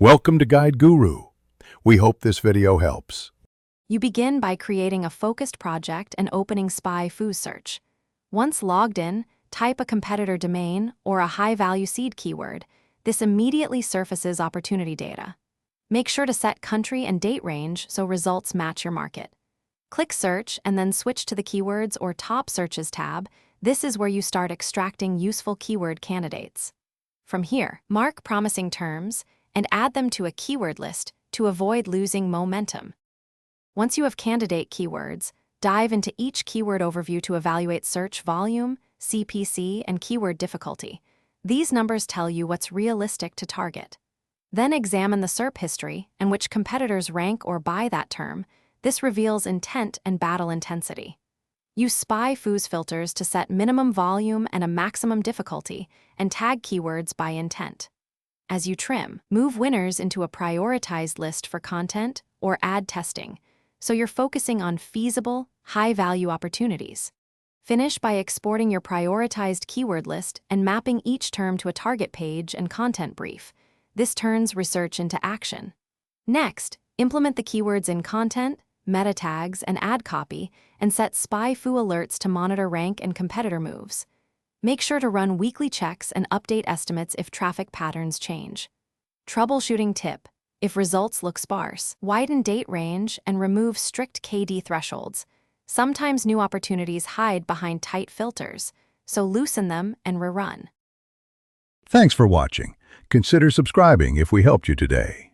Welcome to Guide Guru. We hope this video helps. You begin by creating a focused project and opening Spyfu search. Once logged in, type a competitor domain or a high-value seed keyword. This immediately surfaces opportunity data. Make sure to set country and date range so results match your market. Click Search and then switch to the Keywords or Top Searches tab. This is where you start extracting useful keyword candidates. From here, mark promising terms and add them to a keyword list to avoid losing momentum. Once you have candidate keywords, dive into each keyword overview to evaluate search volume, CPC, and keyword difficulty. These numbers tell you what's realistic to target. Then examine the SERP history and which competitors rank or buy that term. This reveals intent and battle intensity. Use Spyfu's filters to set minimum volume and a maximum difficulty, and tag keywords by intent. As you trim, move winners into a prioritized list for content or ad testing, so you're focusing on feasible, high-value opportunities. Finish by exporting your prioritized keyword list and mapping each term to a target page and content brief. This turns research into action. Next, implement the keywords in content, meta tags, and ad copy, and set Spyfu alerts to monitor rank and competitor moves. Make sure to run weekly checks and update estimates if traffic patterns change. Troubleshooting tip: if results look sparse, widen date range and remove strict KD thresholds. Sometimes new opportunities hide behind tight filters, so loosen them and rerun. Thanks for watching. Consider subscribing if we helped you today.